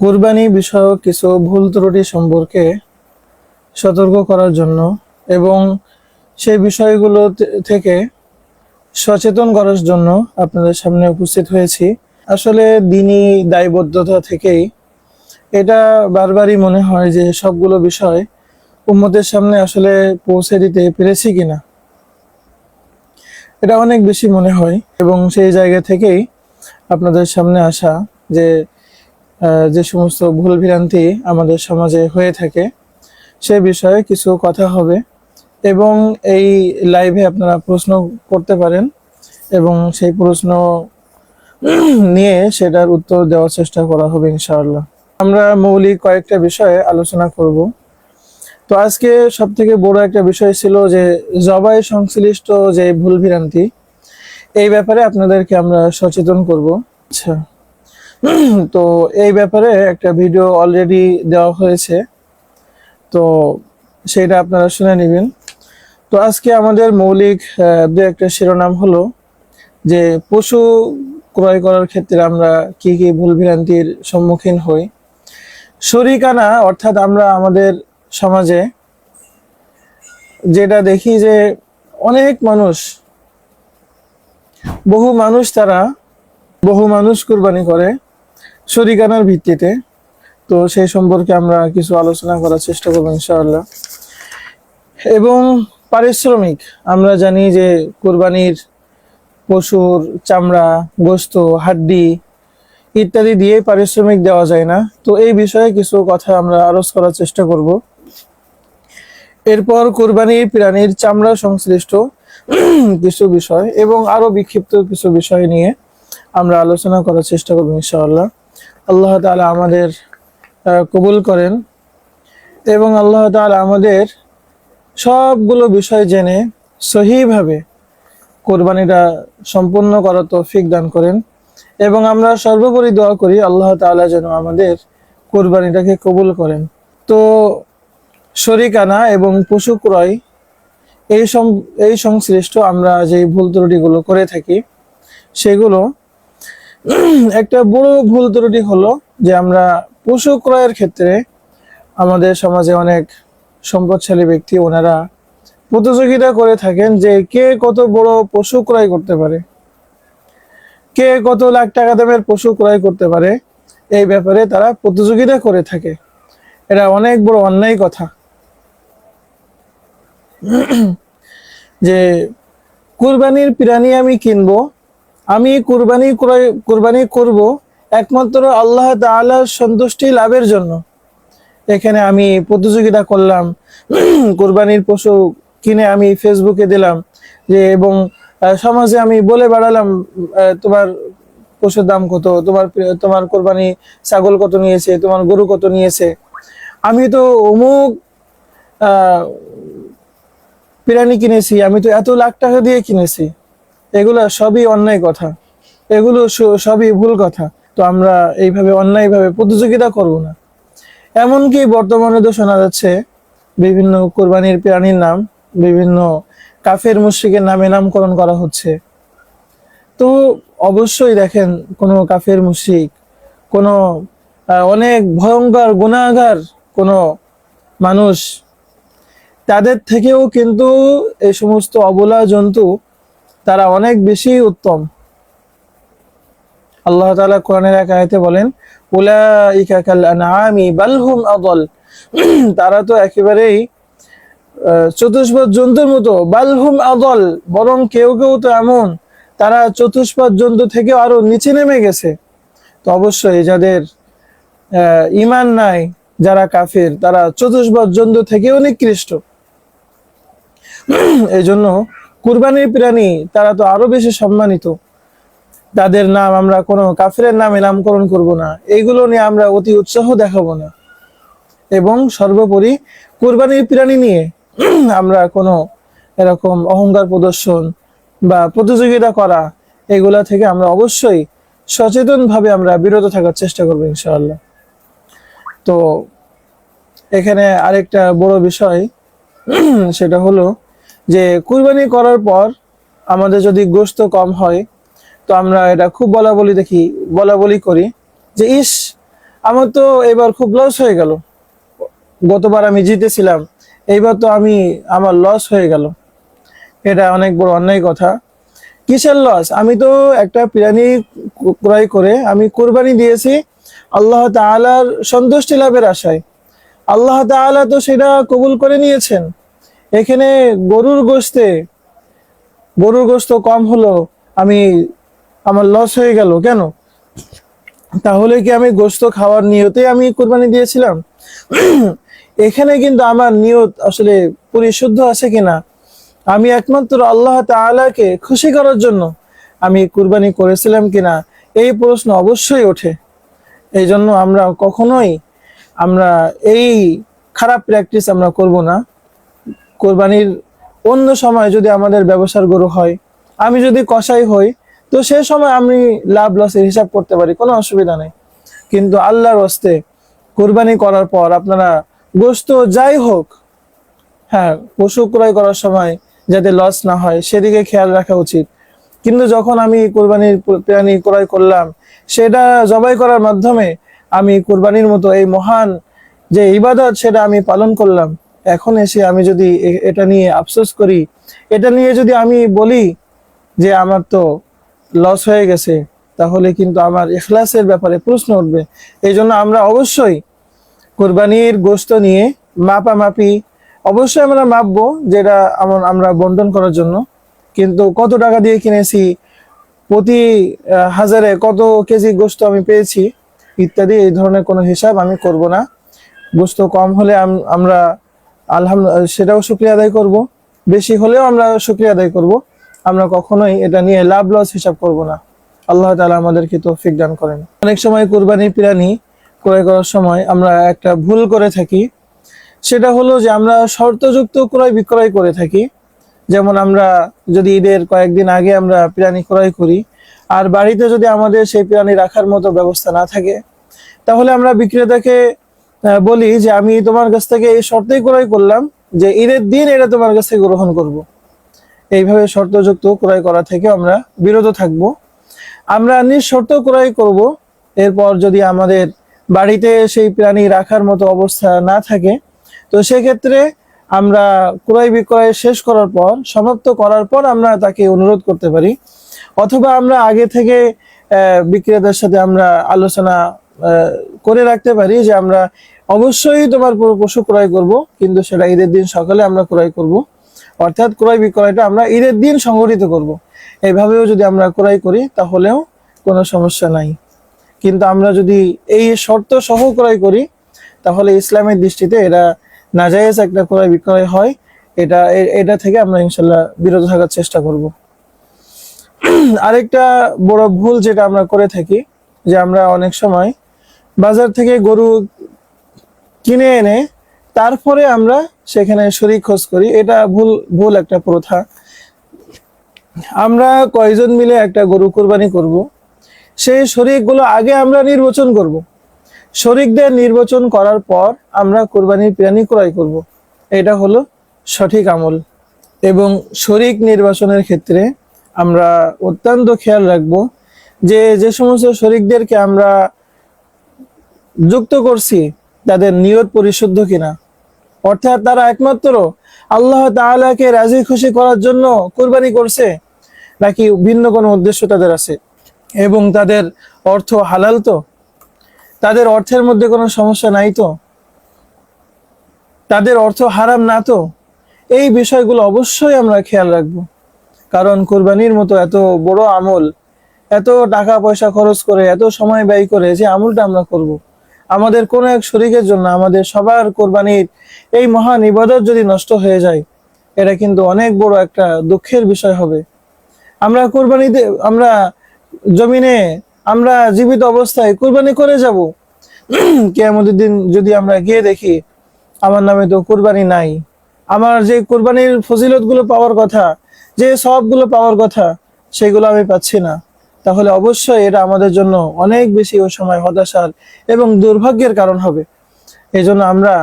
কুরবানি বিষয়ক কিছু ভুল ত্রুটি সম্পর্কে সতর্ক করার জন্য এবং সেই বিষয়গুলো থেকে সচেতন করার জন্য আপনাদের সামনে উপস্থিত হয়েছি। আসলে দিনী দায়বদ্ধতা থেকেই এটা বারবারই মনে হয় যে সবগুলো বিষয় উম্মতের সামনে আসলে পৌঁছে দিতে পেরেছি কিনা, এটা অনেক বেশি মনে হয়। এবং সেই জায়গা থেকেই আপনাদের সামনে আসা যে যে সমস্ত ভুল ভ্রান্তি আমাদের সমাজে হয়ে থাকে সে বিষয়ে কিছু কথা হবে এবং এই লাইভে আপনারা প্রশ্ন করতে পারেন এবং সেই প্রশ্ন নিয়ে সেটার উত্তর দেওয়ার চেষ্টা করা হবে ইনশাআল্লাহ। আমরা মৌলিক কয়েকটা বিষয়ে আলোচনা করব। তো আজকে সব থেকে বড় একটা বিষয় ছিল যে জবাই সংশ্লিষ্ট যে ভুল ভ্রান্তি, এই ব্যাপারে আপনাদেরকে আমরা সচেতন করব। আচ্ছা, তো এই ব্যাপারে একটা ভিডিও অলরেডি দেওয়া হয়েছে, তো সেটা আপনারা শুনে নেবেন। তো আজকে আমাদের মৌলিক দু একটা শিরোনাম হলো যে পশু ক্রয় করার ক্ষেত্রে আমরা কি কি ভুল ভ্রান্তির সম্মুখীন হই। শরিকানা অর্থাৎ আমরা আমাদের সমাজে যেটা দেখি যে অনেক মানুষ, বহু মানুষ কুরবানি করে শরিকানার ভিত্তিতে। তো সেই সম্পর্কে আমরা কিছু আলোচনা করার চেষ্টা করবো ইনশাআল্লাহ। এবং পারিশ্রমিক, আমরা জানি যে কুরবানির পশুর চামড়া, গোশত, হাড্ডি ইত্যাদি দিয়ে পারিশ্রমিক দেওয়া যায় না। তো এই বিষয়ে কিছু কথা আমরা আলোচ করার চেষ্টা করব। এরপর কুরবানির প্রাণীর চামড়া সংশ্লিষ্ট কিছু বিষয় এবং আরো বিক্ষিপ্ত কিছু বিষয় নিয়ে আমরা আলোচনা করার চেষ্টা করব ইনশাআল্লাহ। আল্লাহ তাআলা আমাদের কবুল করেন এবং আল্লাহ তাআলা আমাদের সবগুলো বিষয় জেনে সহিভাবে কোরবানিটা সম্পূর্ণ করার তৌফিক দান করেন। এবং আমরা সর্বোপরি দোয়া করি আল্লাহ তাআলা যেন আমাদের কোরবানিটাকে কবুল করেন। তো শরিকানা এবং পশু ক্রয় এই সংশ্লিষ্ট আমরা যে ভুল ত্রুটিগুলো করে থাকি সেগুলো একটা বড় ভুল ত্রুটি হলো যে আমরা পশু ক্রয়ের ক্ষেত্রে আমাদের সমাজে অনেক সম্পদশালী ব্যক্তি ওনারা প্রতিযোগিতা করে থাকেন যে কে কত বড় পশু ক্রয় করতে পারে, কে কত লাখ টাকা দামের পশু ক্রয় করতে পারে। এই ব্যাপারে তারা প্রতিযোগিতা করে থাকে। এটা অনেক বড় অন্যায় কথা যে কুরবানির প্রাণী আমি কিনবো, আমি কুরবানি করব একমাত্র আল্লাহ তাআলার সন্তুষ্টি লাভের জন্য। এখানে আমি প্রতিযোগিতা করলাম, কুরবানির পশু কিনে আমি ফেসবুকে দিলাম যে এবং সমাজে আমি বলে বেড়ালাম তোমার পশুর দাম কত, তোমার কোরবানি ছাগল কত নিয়েছে, তোমার গরু কত নিয়েছে, আমি তো অমুক প্রাণী কিনেছি, আমি তো এত লাখ টাকা দিয়ে কিনেছি। এগুলো সবই অন্যায় কথা, এগুলো সবই ভুল কথা। তো আমরা এইভাবে অন্যায়ভাবে প্রতিযোগিতা করব না। এমনকি বর্তমানে তো শোনা যাচ্ছে বিভিন্ন কোরবানির প্রাণীর নাম বিভিন্ন কাফের মুশরিকের নামে নামকরণ করা হচ্ছে। তো অবশ্যই দেখেন, কোনো কাফের মুশরিক, কোনো অনেক ভয়ঙ্কর গুনাহগার কোনো মানুষ, তাদের থেকেও কিন্তু এই সমস্ত অবলা জন্তু তারা অনেক বেশি উত্তম। আল্লাহ তাআলা কোরআনের এক আয়াতে বলেন উলাইকা কাল আনআমি বাল হুম আদল, তারা তো একেবারেই চতুষ্পদ জন্তুর মতো। বাল হুম আদল, বরং কেউ কেউ তো এমন তারা চতুষ্পদ জন্তু থেকে আরো নিচে নেমে গেছে। তো অবশ্যই যাদের ঈমান নাই, যারা কাফের, তারা চতুষ্পদ জন্তু থেকেও নিকৃষ্ট। এই জন্য কুরবানির প্রাণী তারা তো আরো বেশি সম্মানিত। তাদের নাম আমরা কোনো কাফেরের নামে নামকরণ করব না, এইগুলো নিয়ে আমরা অতি উৎসাহ দেখাবো না। এবং সর্বোপরি কুরবানির প্রাণী নিয়ে আমরা কোনো এরকম অহংকার প্রদর্শন বা প্রতিযোগিতা করা, এগুলা থেকে আমরা অবশ্যই সচেতনভাবে আমরা বিরত থাকার চেষ্টা করবো ইনশাআল্লাহ। তো এখানে আরেকটা বড় বিষয় সেটা হলো যে কুরবানি করার পর আমাদের যদি গোশত কম হয় তো আমরা এটা খুব বলা বলি করি যে ইস আমার তো এবার খুব লস হয়ে গেল, গতবার আমি জিতেছিলাম, এইবার তো আমার লস হয়ে গেল। এটা অনেক বড় অন্যায় কথা। কিসের লস? আমি তো একটা প্রাণী ক্রয় করে আমি কোরবানি দিয়েছি আল্লাহ তাআলার সন্তুষ্টি লাভের আশায়। আল্লাহ তাআলা তো সেটা কবুল করে নিয়েছেন। এখানে গরুর গোশতে গরুর গোশত কম হলো, আমি আমার লস হয়ে গেল কেন? তাহলে কি আমি গোশত খাওয়ার নিয়তে আমি কোরবানি দিয়েছিলাম? এখানে কিন্তু আমার নিয়ত আসলে পরিশুদ্ধ আছে কিনা, আমি একমাত্র আল্লাহ তাআলাকে খুশি করার জন্য আমি কুরবানি করেছিলাম কিনা, এই প্রশ্ন অবশ্যই ওঠে। এই জন্য আমরা কখনোই আমরা এই খারাপ প্র্যাকটিস আমরা করব না। কোরবানির অন্য সময় যদি আমাদের ব্যবসার গরু হয়, আমি যদি কসাই হই, তো সে সময় আমি লাভ লসের হিসাব করতে পারি, কোনো অসুবিধা নেই। কিন্তু আল্লাহর হস্তে কোরবানি করার পর আপনারা গোশত যাই হোক, হ্যাঁ, পশু ক্রয় করার সময় যাতে লস না হয় সেদিকে খেয়াল রাখা উচিত। কিন্তু যখন আমি কোরবানির প্রাণী ক্রয় করলাম, সেটা জবাই করার মাধ্যমে আমি কোরবানির মতো এই মহান যে ইবাদত সেটা আমি পালন করলাম, এখন এসে আমি যদি এটা নিয়ে আফসোস করি, এটা নিয়ে যদি আমি বলি যে আমার তো লস হয়ে গেছে, তাহলে কিন্তু আমার ইখলাসের ব্যাপারে প্রশ্ন উঠবে। এই জন্য আমরা অবশ্যই কোরবানির গোশত নিয়ে মাপামাপি অবশ্যই আমরা মাপবো, যেটা আমরা বন্টন করার জন্য। কিন্তু কত টাকা দিয়ে কিনেছি, প্রতি হাজারে কত কেজি গোশত আমি পেয়েছি ইত্যাদি, এই ধরনের কোনো হিসাব আমি করব না। গোশত কম হলে আমরা আলহামদুলিল্লাহ সেটাও শুকরিয়া আদায় করব, বেশি হলেও আমরা শুকরিয়া আদায় করব। আমরা কখনোই এটা নিয়ে লাভ লস হিসাব করব না। আল্লাহ তাআলা আমাদেরকে তৌফিক দান করেন। অনেক সময় কুরবানির প্রাণী ক্রয় করার সময় আমরা একটা ভুল করে থাকি, সেটা হলো যে আমরা শর্তযুক্ত ক্রয় বিক্রয় করে থাকি। যেমন আমরা যদি ঈদের কয়েকদিন আগে আমরা প্রাণী ক্রয় করি, আর বাড়িতে যদি আমাদের সেই প্রাণী রাখার মতো ব্যবস্থা না থাকে, তাহলে আমরা বিক্রেতাকে বলি যে আমি তোমার কাছ থেকে এই শর্তেই ক্রয় করলাম যে ঈদের দিন এটা তোমার কাছ থেকে গ্রহণ করব। এইভাবে শর্তযুক্ত ক্রয় করা থেকে আমরা বিরত থাকব। আমরা নিঃশর্ত ক্রয় করব। এরপর যদি আমাদের বাড়িতে সেই প্রাণী রাখার মতো অবস্থা না থাকে, তো সেক্ষেত্রে আমরা ক্রয় বিক্রয় শেষ করার পর, সমাপ্ত করার পর আমরা তাকে অনুরোধ করতে পারি, অথবা আমরা আগে থেকে বিক্রেতার সাথে আমরা আলোচনা করে রাখতে পারি যে আমরা অবশ্যই তোমার পশু ক্রয় করব, কিন্তু সেটা ঈদের দিন সকালে আমরা ক্রয় করব, অর্থাৎ ক্রয় বিক্রয়টা আমরা ঈদের দিন সংগঠিত করব। এইভাবেও যদি আমরা ক্রয় করি তাহলেও কোনো সমস্যা নাই। কিন্তু আমরা যদি এই শর্ত সহ ক্রয় করি, তাহলে ইসলামের দৃষ্টিতে এটা নাজায়েজ একটা ক্রয় বিক্রয় হয়। এটা থেকে আমরা ইনশাল্লাহ বিরত থাকার চেষ্টা করব। আরেকটা বড় ভুল যেটা আমরা করে থাকি, যে আমরা অনেক সময় বাজার থেকে গরু কিনে এনে তারপরে আমরা সেখানে শরীক খোঁজ করি। এটা ভুল একটা প্রথা। আমরা কয়জন মিলে একটা গরু কুরবানি করব, সেই শরীকগুলো আগে আমরা নির্বাচন করব। শরীকদের নির্বাচন করার পর আমরা কুরবানির প্রাণী ক্রয় করব। এটা হলো সঠিক আমল। এবং শরীক নির্বাচনের ক্ষেত্রে আমরা অত্যন্ত খেয়াল রাখব যে সমস্ত শরীকদেরকে আমরা যুক্ত করছি তাদের নিয়ত পরিশুদ্ধ কিনা, অর্থাৎ তারা একমাত্র আল্লাহ তাআলাকে রাজি খুশি করার জন্য কুরবানি করছে, নাকি ভিন্ন কোনো উদ্দেশ্য তাদের আছে, এবং তাদের অর্থ হালাল তো, তাদের অর্থের মধ্যে কোনো সমস্যা নাই তো, তাদের অর্থ হারাম না তো। এই বিষয়গুলো অবশ্যই আমরা খেয়াল রাখব। কারণ কুরবানির মতো এত বড় আমল, এত টাকা পয়সা খরচ করে, এত সময় ব্যয় করে যে আমলটা আমরা করব, আমাদের কোনো এক শরীকের জন্য আমাদের সবার কোরবানির এই মহান ইবাদত যদি নষ্ট হয়ে যায়, এটা কিন্তু অনেক বড় একটা দুঃখের বিষয় হবে। আমরা কোরবানিতে আমরা জমিনে আমরা জীবিত অবস্থায় কোরবানি করে যাব, কিয়ামতের দিন যদি আমরা গিয়ে দেখি আমার নামে তো কোরবানি নাই, আমার যে কোরবানির ফজিলত গুলো পাওয়ার কথা, যে সবগুলো পাওয়ার কথা, সেগুলো আমি পাচ্ছি না, তাহলে অবশ্যই এটা আমাদের জন্য অনেক বেশি ওই সময় হতাশার এবং দুর্ভাগ্যের কারণ হবে। এই জন্য আমরা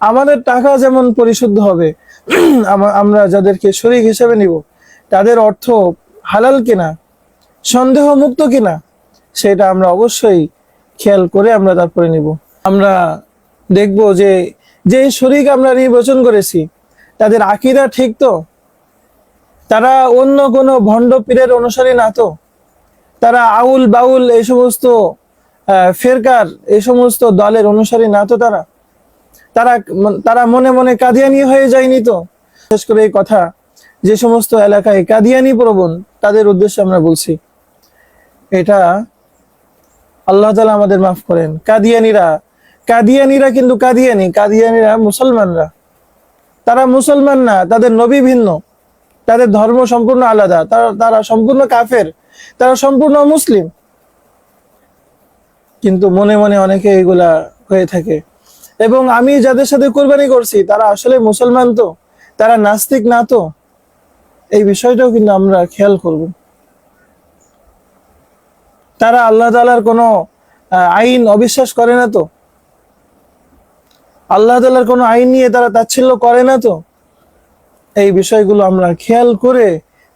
আমাদের টাকা যেমন পরিশুদ্ধ হবে, আমরা যাদেরকে শরীক হিসেবে নিব তাদের অর্থ হালাল কিনা, সন্দেহ মুক্ত কিনা, সেটা আমরা অবশ্যই খেয়াল করে আমরা তারপরে নিব। আমরা দেখব যে যে শরীক আমরা নির্বাচন করেছি তাদের আকীদা ঠিক তো, তারা অন্য কোনো ভণ্ড পীরের অনুসারী না তো, তারা আউল বাউল এই সমস্ত ফেরকার এই সমস্ত দলের অনুসারী না তো, তারা তারা তারা মনে মনে কাদিয়ানি হয়ে যায়নি তো। বিশেষ করে এই কথা যে সমস্ত এলাকায় কাদিয়ানি প্রবণ তাদের উদ্দেশ্যে আমরা বলছি, এটা আল্লাহ তাআলা আমাদের মাফ করেন। কাদিয়ানিরা কিন্তু কাদিয়ানিরা মুসলমানরা, তারা মুসলমান না, তাদের নবী ভিন্ন, তাদের ধর্ম সম্পূর্ণ আলাদা, তারা সম্পূর্ণ কাফের, তারা সম্পূর্ণ মুসলিম। কিন্তু মনে মনে অনেকে এগুলা হয়ে থাকে। এবং আমি যাদের সাথে কোরবানি করছি তারা আসলে মুসলমান তো, তারা নাস্তিক না তো, এই বিষয়টাও কিন্তু আমরা খেয়াল করব। তারা আল্লাহ তাআলার কোনো আইন অবিশ্বাস করে না তো, আল্লাহ তাআলার কোনো আইন নিয়ে তারা তাচ্ছিল্য করে না তো। এই বিষয়গুলো আমরা খেয়াল করে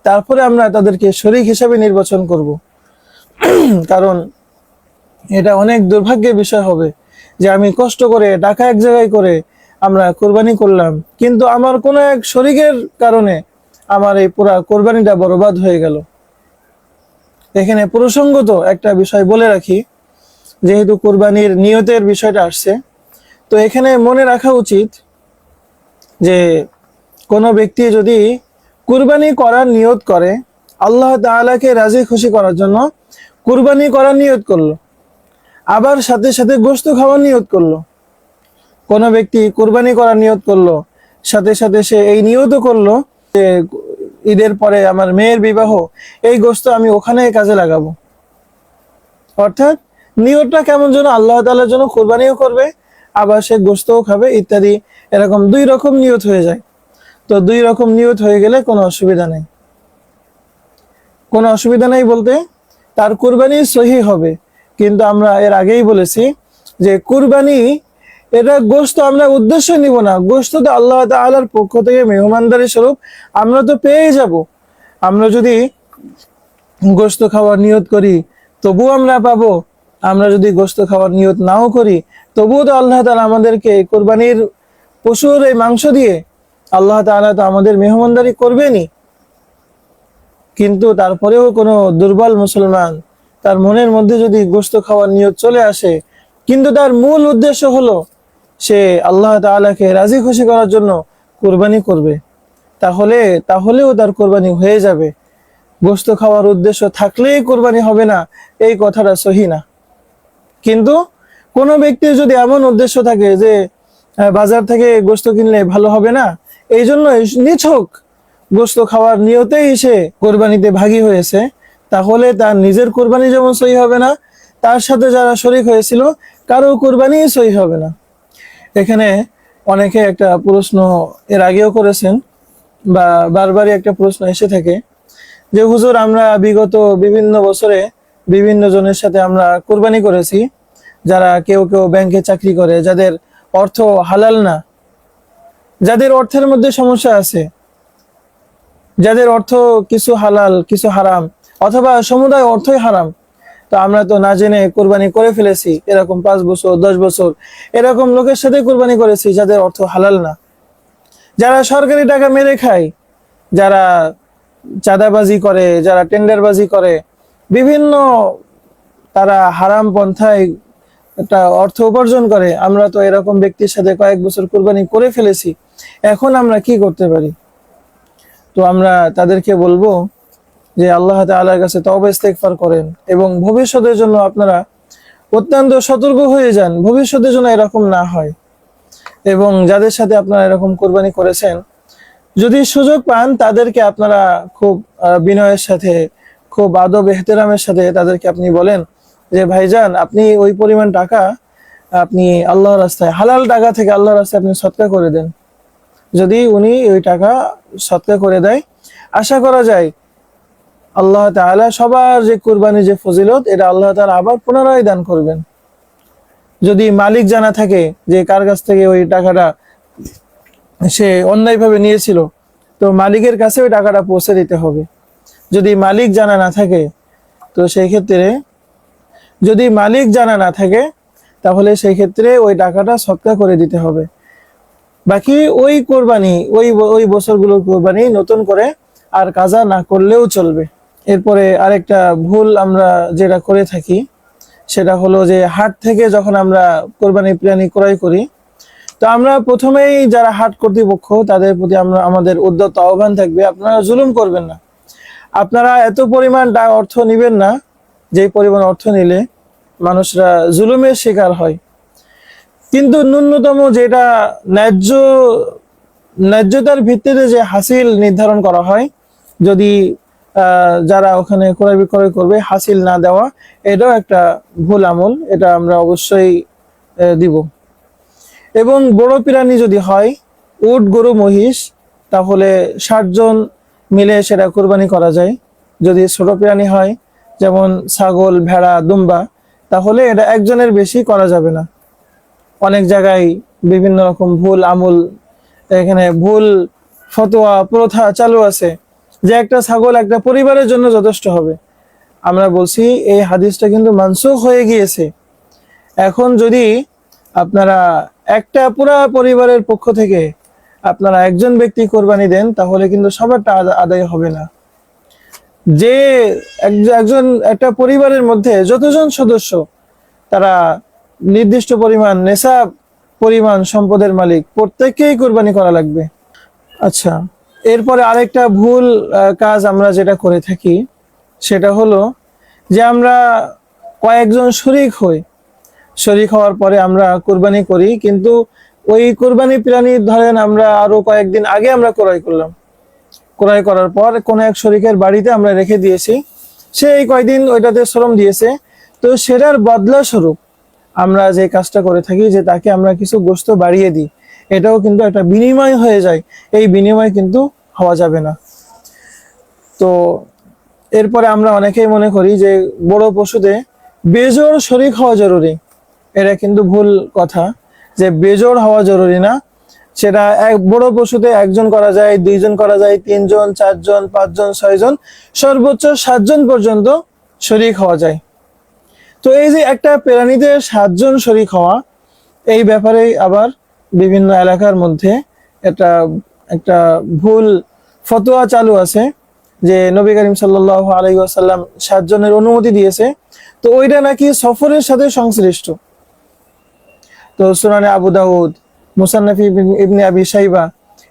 তারপরে আমরা তাদেরকে শরীক হিসাবে নির্বাচন করব। কারণ এটা অনেক দুর্ভাগ্যের বিষয় হবে যে আমি কষ্ট করে টাকা এক জায়গায় করে আমরা কোরবানি করলাম, কিন্তু আমার কোনো এক শরীকের কারণে আমার এই পুরা কোরবানিটা বরবাদ হয়ে গেল। এখানে প্রসঙ্গত একটা বিষয় বলে রাখি, যেহেতু কোরবানির নিয়তের বিষয়টা আসছে, তো এখানে মনে রাখা উচিত যে কোনো ব্যক্তি যদি কুরবানি করার নিয়ত করে, আল্লাহ তাআলাকে রাজি খুশি করার জন্য কুরবানি করার নিয়ত করলো, আবার সাথে সাথে গোশত খাওয়ার নিয়ত করলো। কোনো ব্যক্তি কুরবানি করার নিয়ত করলো, সাথে সাথে সে এই নিয়তও করলো যে ঈদের পরে আমার মেয়ের বিবাহ, এই গোশত আমি ওখানে কাজে লাগাবো। অর্থাৎ নিয়তটা কেমন যেন আল্লাহ তাআলার জন্য কুরবানিও করবে, আবার সে গোশতও খাবে ইত্যাদি, এরকম দুই রকম নিয়ত হয়ে যায়। তো দুই রকম নিয়ত হয়ে গেলে কোনো অসুবিধা নেই। কোনো অসুবিধা নেই বলতে তার কুরবানি সহি হবে, কিন্তু আমরা এর আগেই বলেছি যে কুরবানি এটা গোশত আমরা উদ্দেশ্য নিব না, গোশত তো আল্লাহ তাআলার পক্ষ থেকে মেহমানদারি স্বরূপ আমরা তো পেয়ে যাব। আমরা যদি গোশত খাওয়ার নিয়ত করি তবুও আমরা পাবো, আমরা যদি গোশত খাওয়ার নিয়ত নাও করি তবুও তো আল্লাহ তাআলা আমাদেরকে কুরবানির পশুর এই মাংস দিয়ে আল্লাহ তাআলা তো আমাদের মেহমানদারি করবেনই। কিন্তু তারপরেও কোনো দুর্বল মুসলমান তার মনের মধ্যে যদি গোশত খাওয়ার নিয়ত চলে আসে, কিন্তু তার মূল উদ্দেশ্য হলো সে আল্লাহ তাআলাকে রাজি খুশি করার জন্য কুরবানি করবে, তাহলেও তার কুরবানি হয়ে যাবে। গোশত খাওয়ার উদ্দেশ্য থাকলেই কুরবানি হবে না, এই কথাটা সহি না। কিন্তু কোনো ব্যক্তির যদি এমন উদ্দেশ্য থাকে যে বাজার থেকে গোশত কিনলে ভালো হবে না, এই জন্য নিছক গোশত খাওয়ার নিয়তেই সে কোরবানিতে ভাগী হয়েছে, তাহলে তার নিজের কোরবানি যেমন সহি হবে না, তার সাথে যারা শরীক হয়েছিল কারো কোরবানি সহি হবে না। এখানে অনেকে একটা প্রশ্ন এর আগেও করেছেন বা বারবারই একটা প্রশ্ন এসে থাকে যে হুজুর, আমরা বিগত বিভিন্ন বছরে বিভিন্ন জনের সাথে আমরা কোরবানি করেছি, যারা কেউ কেউ ব্যাংকে চাকরি করে, যাদের অর্থ হালাল না, যাদের অর্থের মধ্যে সমস্যা আছে, যাদের অর্থ কিছু হালাল কিছু হারাম, অথবা সমুদায় অর্থই হারাম, তো আমরা তো না জেনে কোরবানি করে ফেলেছি। এরকম 5 বছর 10 বছর এরকম লোকের সাথে কোরবানি করেছি যাদের অর্থ হালাল না, যারা সরকারি টাকা মেরে খায়, যারা চাঁদাবাজি করে, যারা টেন্ডারবাজি করে, বিভিন্ন তারা হারাম পন্থায় একটা অর্থ উপার্জন করে। আমরা তো এরকম ব্যক্তির সাথে কয়েক বছর কোরবানি করে ফেলেছি, এখন আমরা কি করতে পারি? তো আমরা তাদেরকে বলবো যে আল্লাহ তাআলার কাছে তওবা ইস্তেগফার করেন এবং ভবিষ্যতের জন্য আপনারা অত্যন্ত সতর্ক হয়ে যান, ভবিষ্যতের জন্য এরকম না হয়। এবং যাদের সাথে আপনারা এরকম কোরবানি করেছেন, যদি সুযোগ পান তাদেরকে আপনারা খুব বিনয়ের সাথে, খুব আদব এহতেরামের সাথে তাদেরকে আপনি বলেন যে ভাইজান, আপনি ওই পরিমাণ টাকা আপনি আল্লাহর রাস্তায়, হালাল টাকা থেকে আল্লাহর রাস্তায় আপনি সদকা করে দেন। যদি উনি ওই টাকা সদকা করে দেয়, আশা করা যায় আল্লাহ তাআলা সবার যে কুরবানি যে ফজিলত, এটা আল্লাহ তাআলা আবার পুনরায় দান করবেন। যদি মালিক জানা থাকে যে কার কাছ থেকে ওই টাকাটা সে অন্যায়ভাবে নিয়েছিল, তো মালিকের কাছে ওই টাকাটা পৌঁছে দিতে হবে। যদি মালিক জানা না থাকে, তো সেই ক্ষেত্রে যদি মালিক জানা না থাকে তাহলে সেই ক্ষেত্রে ওই টাকাটা সদকা করে দিতে হবে। বাকি ওই কোরবানি ওই ওই বছরগুলোর কোরবানি নতুন করে আর কাজা না করলেও চলবে। এরপরে আরেকটা ভুল আমরা যেটা করে থাকি সেটা হলো যে হাট থেকে যখন আমরা কোরবানি প্রাণী ক্রয় করি, তো আমরা প্রথমেই যারা হাট কর্তৃপক্ষ তাদের প্রতি আমাদের উদ্যত আহ্বান থাকবে, আপনারা জুলুম করবেন না। আপনারা এত পরিমাণ অর্থ নিবেন না যে পরিমাণ অর্থ নিলে মানুষরা জুলুমের শিকার হয়। কিন্তু ন্যূনতম যেটা ন্যায্যতার ভিত্তিতে যে হাসিল নির্ধারণ করা হয়, যদি যারা ওখানে ক্রয় বিক্রয় করবে হাসিল না দেওয়া, এটাও একটা ভুল আমল, এটা আমরা অবশ্যই দিব। এবং বড় প্রাণী যদি হয় উট, গরু, মহিষ, তাহলে 60 জন মিলে সেটা কোরবানি করা যায়। যদি ছোট প্রাণী হয় যেমন ছাগল, ভেড়া, দুম্বা, তাহলে এটা একজনের বেশি করা যাবে না। অনেক জায়গায় বিভিন্ন রকম ভুল আমল, এখানে ভুল ফতোয়া প্রথা চালু আছে যে একটা ছাগল একটা পরিবারের জন্য যথেষ্ট হবে। আমরা বলছি এই হাদিসটা কিন্তু মানসুখ হয়ে গিয়েছে। এখন যদি আপনারা একটা পুরা পরিবারের পক্ষ থেকে আপনারা একজন ব্যক্তি কোরবানি দেন তাহলে কিন্তু সবারটা আদায় হবে না। যে একজন একটা পরিবারের মধ্যে যতজন সদস্য তারা নির্দিষ্ট পরিমাণ নেশাব পরিমাণ সম্পদের মালিক, প্রত্যেককেই কোরবানি করা লাগবে। আচ্ছা, এরপরে আরেকটা ভুল কাজ আমরা যেটা করে থাকি সেটা হলো যে আমরা কয়েকজন শরীক হওয়ার পরে আমরা কোরবানি করি, কিন্তু ওই কোরবানি প্রাণী ধরেন আমরা আরো কয়েকদিন আগে আমরা ক্রয় করার পর কোনো এক শরীকের বাড়িতে আমরা রেখে দিয়েছি, সে এই কয়েকদিন ওইটাতে শ্রম দিয়েছে, তো সেটার বদলা স্বরূপ আমরা যে কাজটা করে থাকি যে তাকে আমরা কিছু গোশত বাড়িয়ে দিই, এটাও কিন্তু একটা বিনিময় হয়ে যায়। এই বিনিময় কিন্তু হওয়া যাবে না। তো এরপরে আমরা অনেকেই মনে করি যে বড় পশুতে বেজোড় শরীক হওয়া জরুরি, এটা কিন্তু ভুল কথা। যে বেজোড় হওয়া জরুরি না, সেটা এক বড় পশুতে একজন করা যায়, 2 জন করা যায়, 3 জন, 4 জন, 5 জন, 6 জন, সর্বোচ্চ 7 জন পর্যন্ত শরীক হওয়া যায়। তো এই যে একটা প্রাণীতে 7 জন শরীক হওয়া, এই ব্যাপারে আবার বিভিন্ন এলাকার মধ্যে একটা ভুল ফতোয়া চালু আছে যে নবী করিম সাল্লাল্লাহু আলাইহি ওয়াসাল্লাম 7 জনের অনুমতি দিয়েছে, তো ওইটা নাকি সফরের সাথে সংশ্লিষ্ট। তো সুনানে আবু দাউদ, মুসান্নাফ ইবনে আবি শাইবা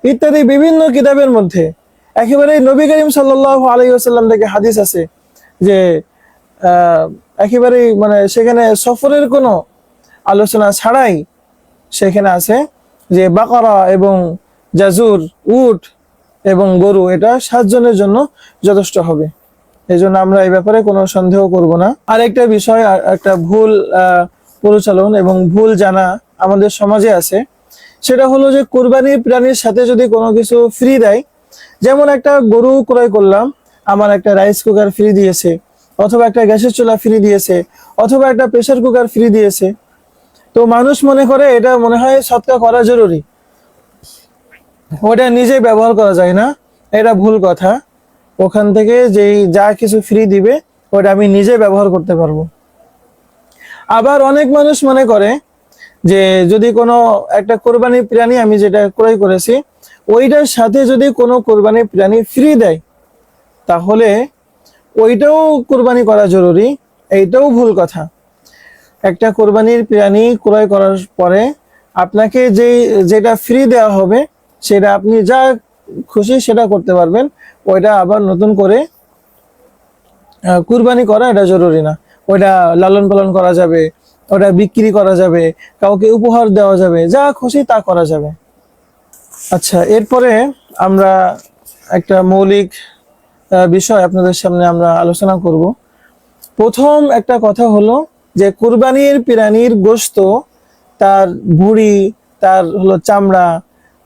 ইত্যাদি বিভিন্ন কিতাবের মধ্যে একেবারে নবী করিম সাল্লাল্লাহু আলাইহি ওয়াসাল্লাম থেকে হাদিস আছে যে একেবারে মানে সেখানে সফরের কোনো আলোচনা ছাড়াই সেখানে আছে যে বাকারা এবং জাজুর, উট এবং গরু, এটা 7 জনের জন্য যথেষ্ট হবে। এই জন্য আমরা এই ব্যাপারে কোনো সন্দেহ করব না। আরেকটা বিষয়, একটা ভুল পরিচালন এবং ভুল জানা আমাদের সমাজে আছে, সেটা হলো যে কোরবানির প্রাণীর সাথে যদি কোনো কিছু ফ্রি দেয়, যেমন একটা গরু ক্রয় করলাম, আমার একটা রাইস কুকার ফ্রি দিয়েছে, অথবা একটা গ্যাসের চুলা ফ্রি দিয়েছে, অথবা একটা প্রেসার কুকার ফ্রি দিয়েছে, তো মানুষ মনে করে এটা মনে হয় সৎকা করা জরুরি, ওটা নিজে ব্যবহার করা যায় না। এটা ভুল কথা। ওখান থেকে যেই যা কিছু ফ্রি দিবে ওটা আমি নিজে ব্যবহার করতে পারবো। আবার অনেক মানুষ মনে করে যে যদি কোনো একটা কোরবানি প্রাণী আমি যেটা ক্রয় করেছি ওইটার সাথে যদি কোনো কোরবানি প্রাণী ফ্রি দেয় তাহলে ওইটাও কোরবানি করা জরুরি, এইটাও ভুল কথা। একটা কোরবানির প্রাণী ক্রয় করার পরে আপনাকে যেটা ফ্রি দেওয়া হবে সেটা আপনি যা খুশি সেটা করতে পারবেন, ওইটা আবার নতুন করে কুরবানি করা এটা জরুরি না। ওইটা লালন পালন করা যাবে, ওটা বিক্রি করা যাবে, কাউকে উপহার দেওয়া যাবে, যা খুশি তা করা যাবে। আচ্ছা, এরপরে আমরা একটা মৌলিক বিষয় আপনাদের সামনে আমরা আলোচনা করব। প্রথম একটা কথা হলো যে কুরবানির প্রাণীর গোশত, তার ভুঁড়ি, তার হলো চামড়া,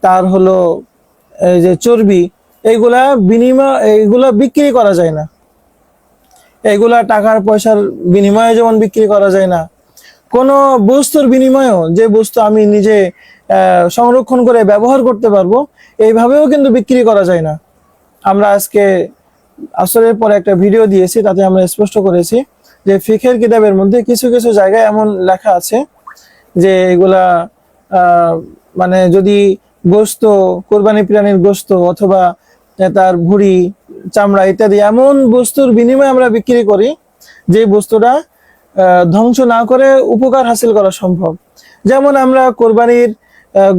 তার হলো এই যে চর্বি, এইগুলা বিক্রি করা যায় না। এগুলা টাকার পয়সার বিনিময়ে যেমন বিক্রি করা যায় না, কোনো বস্তুর বিনিময়েও, যে বস্তু আমি নিজে সংরক্ষণ করে ব্যবহার করতে পারবো এইভাবেও কিন্তু বিক্রি করা যায় না। আমরা আজকে আসরের পরে একটা ভিডিও দিয়েছি, তাতে আমরা স্পষ্ট করেছি যে ফিকহের কিতাবের মধ্যে কিছু কিছু জায়গায় এমন লেখা আছে যে এগুলা মানে যদি গোশত, কোরবানি প্রাণীর গোশত অথবা তার ভুঁড়ি, চামড়া ইত্যাদি এমন বস্তুর বিনিময়ে আমরা বিক্রি করি যে বস্তুটা ধ্বংস না করে উপকার হাসিল করা সম্ভব। যেমন আমরা কোরবানির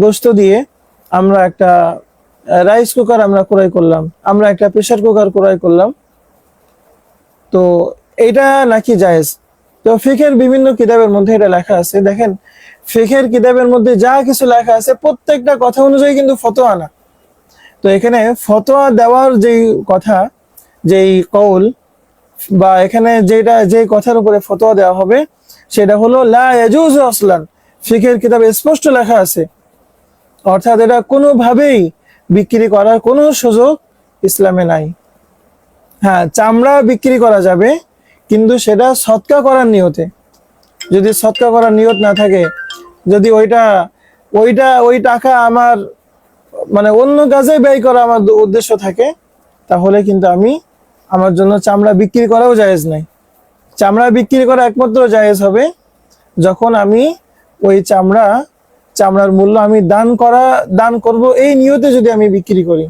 গোশত দিয়ে আমরা একটা রাইস কুকার আমরা ক্রয় করলাম, আমরা একটা প্রেসার কুকার ক্রয় করলাম, তো এটা নাকি জায়েজ। তো ফিকহের বিভিন্ন কিতাবের মধ্যে এটা লেখা আছে। দেখেন, ফিকহের কিতাবের মধ্যে যা কিছু লেখা আছে প্রত্যেকটা কথা অনুযায়ী কিন্তু ফতোয়া না। তো এখানে ফতোয়া দেওয়ার যেই কথা, যেই কৌল বা এখানে যে কথার উপরে ফতোয়া দেওয়া হবে সেটা হলো লা ইয়াজুজু আসলান। ফিকহের কিতাবে স্পষ্ট লেখা আছে, অর্থাৎ এটা কোনোভাবেই বিক্রি করার কোনো সুযোগ ইসলামে নাই। হ্যাঁ, চামড়া বিক্রি করা যাবে, কিন্তু সেটা সদকা করার নিয়তে। যদি সদকা করার নিয়ত না থাকে, যদি ওই টাকা আমার মানে অন্য কাজে ব্যয় করা আমার উদ্দেশ্য থাকে, তাহলে কিন্তু আমার জন্য চামড়া বিক্রি করাও জায়েজ নাই। চামড়া বিক্রি করা একমাত্র জায়েজ হবে যখন আমি ওই চামড়ার মূল্য আমি দান করব এই নিয়তে যদি আমি বিক্রি করি।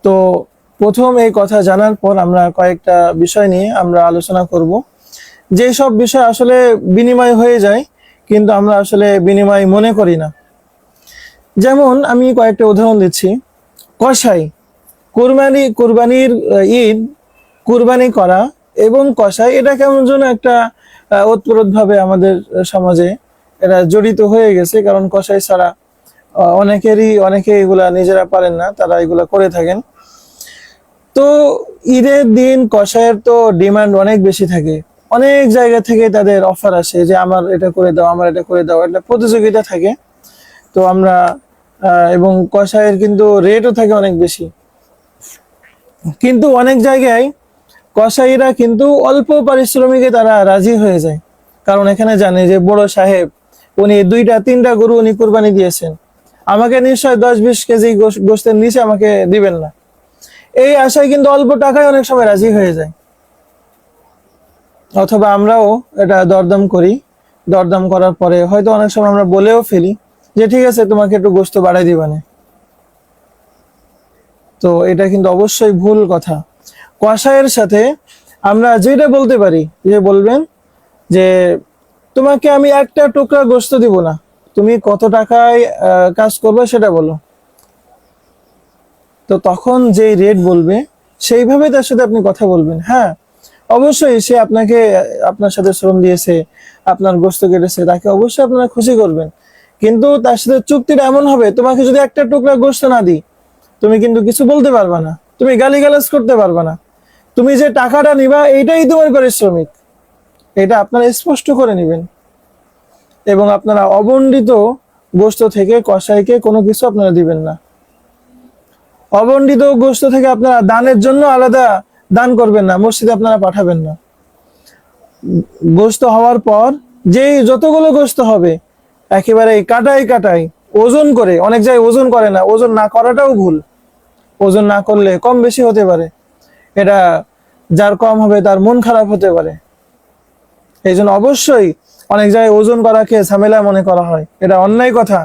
তো প্রথম এই কথা জানার পর আমরা কয়েকটা বিষয় নিয়ে আমরা আলোচনা করব, যে সব বিষয় আসলে বিনিময় হয়ে যায় কিন্তু আমরা আসলে বিনিময় মনে করি না। যেমন আমি কয়েকটা উদাহরণ দিচ্ছি। কসাই, কুরবানির ঈদ কুরবানি করা এবং কসাই, এটা কেমন যেন একটা ওতপ্রোতভাবে আমাদের সমাজে এটা জড়িত হয়ে গেছে। কারণ কসাই ছাড়া অনেকে এগুলা নিজেরা পারেন না, তারা এগুলা করে থাকেন। তো ঈদের দিন কসাইয়ের তো ডিমান্ড অনেক বেশি থাকে, অনেক জায়গা থেকে তাদের অফার আসে যে আমার এটা করে দাও, আমার এটা করে দাও, একটা প্রতিযোগিতা থাকে। তো আমরা এবং কসাইয়ের কিন্তু রেটও থাকে অনেক বেশি। কিন্তু অনেক জায়গায় কসাইরা কিন্তু অল্প পারিশ্রমিকে তারা রাজি হয়ে যায়, কারণ এখানে জানে যে বড় সাহেব উনি 2-3টা গরু উনি কুরবানি দিয়েছেন, আমাকে নিশ্চয় 10-20 কেজি গোশতের নিচে আমাকে দিবেন না। এই আশায় কিন্তু অল্প টাকায় অনেক সময় রাজি হয়ে যায়। অথবা আমরাও এটা দরদাম করি, দরদাম করার পরে হয়তো অনেক সময় আমরা বলেও ফেলি যে ঠিক আছে তোমাকে একটু গোশত বাড়াই দিবানে। তো এটা কিন্তু অবশ্যই ভুল কথা। কসাইয়ের সাথে আমরা যেটা বলতে পারি, যে বলবেন যে তোমাকে আমি একটা টুকরা গোশত দিব না, তুমি কত টাকায় কাজ করবে সেটা বলো। তো তখন যে রেট বলবে সেইভাবে তার সাথে আপনি কথা বলবেন। হ্যাঁ, অবশ্যই সে আপনার সাথে শ্রম দিয়েছে, আপনার গোশত কেটেছে, তাকে অবশ্যই আপনারা খুশি করবেন। কিন্তু তার সাথে চুক্তিটা এমন হবে, তোমাকে যদি একটা টুকরা গোশত না দিই তুমি কিন্তু কিছু বলতে পারবা না, তুমি গালিগালাজ করতে পারবা না, তুমি যে টাকাটা নিবা এইটাই তোমার পারিশ্রমিক, এটা আপনারা স্পষ্ট করে নেবেন। এবং আপনারা অবণ্ডিত গোশত থেকে কসাইকে কোনো কিছু আপনারা দিবেন না। অবণ্ডিত গোশত থেকে আপনারা দানের জন্য আলাদা দান করবেন না, মসজিদে আপনারা পাঠাবেন না। গোশত হওয়ার পর যতগুলো গোশত হবে একেবারে কাটাই ওজন করে, অনেক জায়গায় ওজন করে না, ওজন না করাটাও ভুল। ওজন না করলে কম বেশি হতে পারে, এটা যার কম হবে তার মন খারাপ হতে পারে। এই জন্য অবশ্যই অনেক জায়গায় ওজন করাকে ঝামেলা মনে করা হয়, এটা অন্যায় কথা।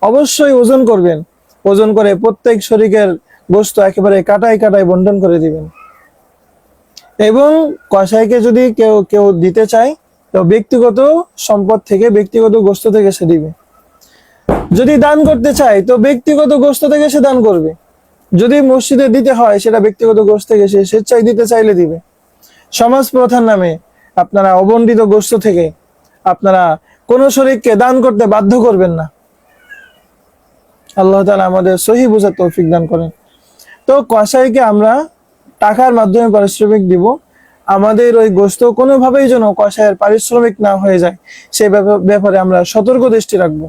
অবশ্যই ওজন করবেন, ওজন করে প্রত্যেক শরীকের গোশত একেবারে কাটাই বন্টন করে দিবেন। এবং কসাইকে যদি কেউ দিতে চায় তো ব্যক্তিগত সম্পদ থেকে, ব্যক্তিগত গোশত থেকে সে দিবে। যদি দান করতে চায় তো ব্যক্তিগত গোশত থেকে সে দান করবে। যদি মসজিদে দিতে হয় সেটা ব্যক্তিগত গোশত থেকে সে স্বেচ্ছায় দিতে চাইলে দিবে। সমাজ প্রথার নামে আপনারা অবণ্ডিত গোশত থেকে আপনারা কোন শরীককে দান করতে বাধ্য করবেন না। আল্লাহ তাআলা আমাদের সহি বুঝার তৌফিক দান করেন। তো কসাইকে আমরা টাকার মাধ্যমে পারিশ্রমিক দিব, আমাদের ওই গোশত কোনোভাবেই যেন কসাইয়ের পারিশ্রমিক না হয়ে যায় সে ব্যাপারে আমরা সতর্ক দৃষ্টি রাখবো।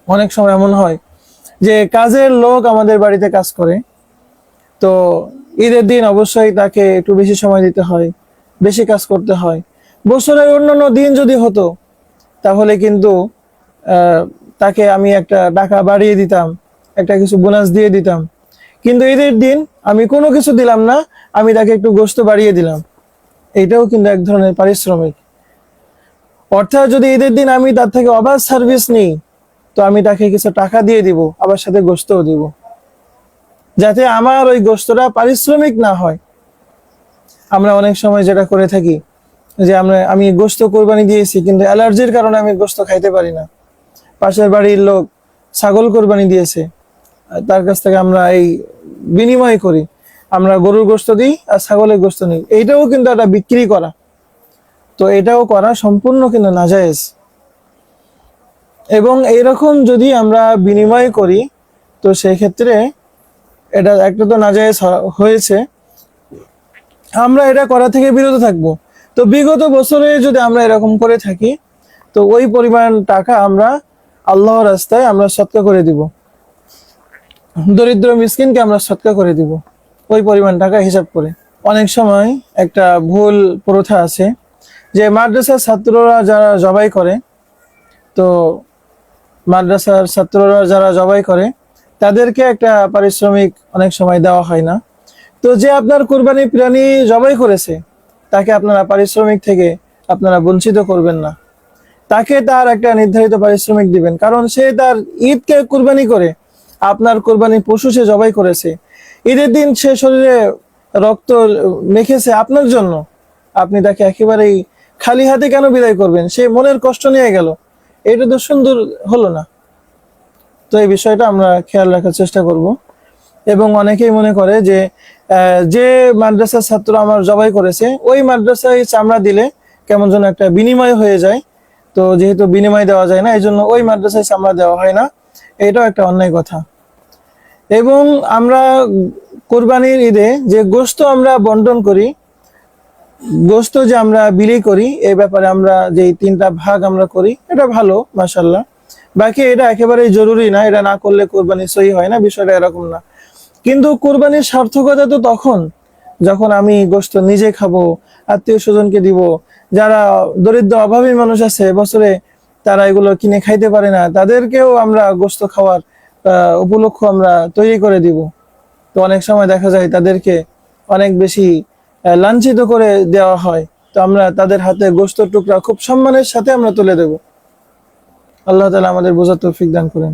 অনেক সময় এমন হয় যে কাজের লোক আমাদের বাড়িতে কাজ করে, তো ঈদের দিন অবশ্যই তাকে একটু বেশি সময় দিতে হয়, বেশি কাজ করতে হয়। বছরের অন্যান্য দিন যদি হতো তাহলে কিন্তু তাকে আমি একটা টাকা বাড়িয়ে দিতাম, একটা কিছু বোনাস দিয়ে দিতাম। কিন্তু ঈদের দিন আমি কোনো কিছু দিলাম না, আমি তাকে একটু গোশত বাড়িয়ে দিলাম। এটাও কিন্তু এক ধরনের পারিশ্রমিক। অর্থাৎ যদি ঈদের দিন আমি তার থেকে অবাধ সার্ভিস নিই, তো আমি তাকে কিছু টাকা দিয়ে দিব, আবার সাথে গোশতও দিব, যাতে আমার ওই গোশতটা পারিশ্রমিক না হয়। আমরা অনেক সময় যেটা করে থাকি যে আমি গোশত কোরবানি দিয়েছি, কিন্তু অ্যালার্জির কারণে আমি গোশত খাইতে পারি না। পাশের বাড়ির লোক ছাগল কোরবানি দিয়েছে, তার কাছ থেকে আমরা এই বিনিময় করি, আমরা গরুর গোশত দিই আর ছাগলের গোশত নিই। এইটাও কিন্তু একটা বিক্রি করা, তো এটাও করা সম্পূর্ণ কিন্তু নাজায়েজ। এবং এইরকম যদি আমরা বিনিময় করি, তো সেই ক্ষেত্রে এটা একটা তো নাজায়েজ হয়েছে, আমরা এটা করা থেকে বিরত থাকব। তো বিগত বছরে যদি আমরা এরকম করে থাকি, তো ওই পরিমাণ টাকা আমরা আল্লাহর রাস্তায় আমরা সদকা করে দিব, দরিদ্র মিসকিনকে আমরা সদকা করে দিব ওই পরিমাণ টাকা হিসাব করে। অনেক সময় একটা ভুল প্রথা আছে যে মাদ্রাসার ছাত্ররা যারা জবাই করে, তো মাদ্রাসার ছাত্ররা যারা জবাই করে তাদেরকে একটা পারিশ্রমিক অনেক সময় দেওয়া হয় না। তো যে আপনার কুরবানি প্রাণী জবাই করেছে, তাকে আপনারা পারিশ্রমিক থেকে আপনারা বঞ্চিত করবেন না, তাকে তার একটা নির্ধারিত পারিশ্রমিক দিবেন। কারণ সে তার ঈদকে কুরবানি করে, আপনার কুরবানি পশু সে জবাই করেছে, ঈদের দিন সে শরীরে রক্ত মেখেছে আপনার জন্য, আপনি তাকে একেবারেই খালি হাতে কেন বিদায় করবেন? সে মনের কষ্ট নিয়ে গেল, এটা তো সুন্দর হলো না। তো এই বিষয়টা আমরা খেয়াল রাখার চেষ্টা করব। এবং অনেকেই মনে করে যে যে মাদ্রাসার ছাত্র আমার জবাই করেছে, ওই মাদ্রাসায় চামড়া দিলে কেমন যেন একটা বিনিময় হয়ে যায়, তো যেহেতু বিনিময় দেওয়া যায় না, এই জন্য ওই মাদ্রাসায় চামড়া দেওয়া হয় না। এটাও একটা অন্যায় কথা। এবং আমরা কোরবানির ঈদে যে গোশত আমরা বন্টন করি, গোশত যে আমরা বিলি করি, এই ব্যাপারে আমরা যে 3টা ভাগ আমরা করি, এটা ভালো মাশাআল্লাহ। বাকি এটা একেবারেই জরুরি না, এটা না করলে কোরবানি সহি হয় না, বিষয়টা এরকম না। কিন্তু কোরবানির সার্থকতা তো তখন যখন আমি গোশত নিজে খাবো, আত্মীয় স্বজনকে দিব, যারা দরিদ্র অভাবী মানুষ আছে বছরে তারা এগুলো কিনে খাইতে পারে না, তাদেরকেও আমরা গোশত খাওয়ার উপলক্ষ আমরা তৈরি করে দিব। তো অনেক সময় দেখা যায় তাদেরকে অনেক বেশি লাঞ্ছিত করে দেওয়া হয়, তো আমরা তাদের হাতে গোশতের টুকরা খুব সম্মানের সাথে আমরা তুলে দেব। আল্লাহ তাআলা আমাদের বোঝার তৌফিক দান করেন।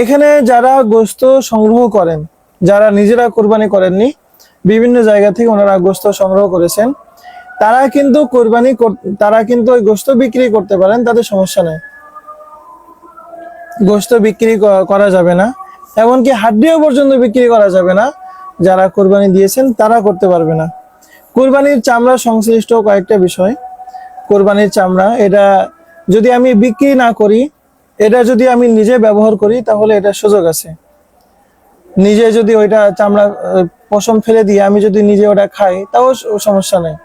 এখানে যারা গোশত সংগ্রহ করেন, যারা নিজেরা কোরবানি করেননি, বিভিন্ন জায়গা থেকে ওনারা গোশত সংগ্রহ করেছেন, তারা কিন্তু ওই গোশত বিক্রি করতে পারেন, তাদের সমস্যা নেই। গোশত বিক্রি করা যাবে না, এমনকি হাড্ডিও পর্যন্ত বিক্রি করা যাবে না। যারা কোরবানি দিয়েছেন তারা করতে পারবে না। কোরবানির চামড়া সংশ্লিষ্ট কয়েকটা বিষয়। কোরবানির চামড়া এটা যদি আমি বিক্রি না করি, এটা যদি আমি নিজে ব্যবহার করি, তাহলে এটা সুযোগ আছে। নিজে যদি ওইটা চামড়া পশম ফেলে দিয়ে আমি যদি নিজে ওটা খাই, তাও সমস্যা নেই।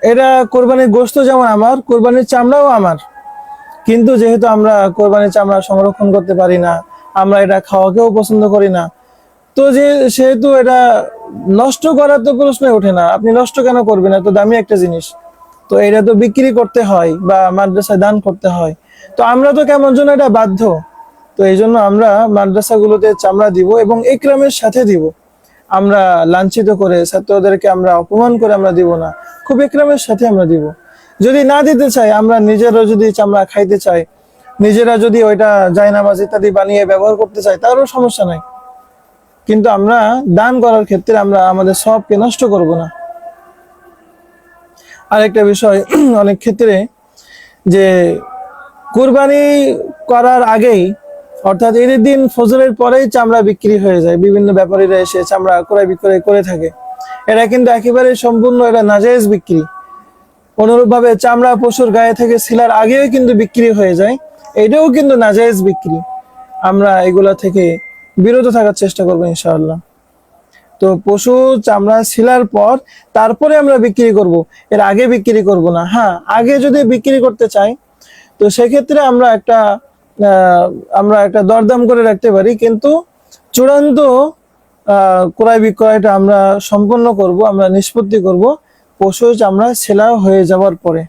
এটা কোরবানির গোশত যেমন আমার, কোরবানির চামড়াও আমার। কিন্তু যেহেতু আমরা কোরবানির চামড়া সংরক্ষণ করতে পারি না, আমরা এটা খাওয়াকেও পছন্দ করি না, তো সেহেতু এটা নষ্ট করার তো প্রশ্নই ওঠে না। আপনি নষ্ট কেন করবেন? এত দামি একটা জিনিস, তো এটা তো বিক্রি করতে হয় বা মাদ্রাসায় দান করতে হয়। তো আমরা তো কেমন যেন এটা বাধ্য। তো এই জন্য আমরা মাদ্রাসাগুলোতে চামড়া দিব এবং ইকরামের সাথে দিব। আমরা লাঞ্ছিত করে, ছাত্রদেরকে আমরা অপমান করে আমরা দিব না, খুব ইকরামের সাথে আমরা দিব। যদি না দিতে চাই, আমরা নিজেরা যদি চামড়া খাইতে চাই, নিজেরা যদি ওইটা জায়নামাজ ইত্যাদি বানিয়ে ব্যবহার করতে চাই, তারও সমস্যা নাই। কিন্তু আমরা দান করার ক্ষেত্রে আমরা আমাদের সবকে নষ্ট করব না। আরেকটা বিষয়, অনেক ক্ষেত্রে যে কুরবানি করার আগেই, অর্থাৎ ঈদের দিন ফজরের পরেই চামড়া বিক্রি হয়ে যায়, বিভিন্ন ব্যাপারীরা এসে চামড়া ক্রয় বিক্রয় করে থাকে। এটা কিন্তু একেবারে সম্পূর্ণ এটা নাজায়েজ বিক্রি। অনুরূপভাবে চামড়া পশুর গায়ে থেকে ছিলার আগেও কিন্তু বিক্রি হয়ে যায়, এটাও কিন্তু নাজায়েজ বিক্রি। আমরা এগুলা থেকে বিরত থাকার চেষ্টা করবো ইনশাআল্লাহ। তো পশু চামড়া ছিলার পর তারপরে আমরা বিক্রি করব, এর আগে বিক্রি করব না। হ্যাঁ, আগে যদি বিক্রি করতে চাই, তো সেক্ষেত্রে আমরা একটা দরদাম করে রাখতে পারি, কিন্তু চূড়ান্ত ক্রয় বিক্রয়টা আমরা সম্পন্ন করব, আমরা নিষ্পত্তি করব পশু চামড়া ছেলা হয়ে যাওয়ার পরে।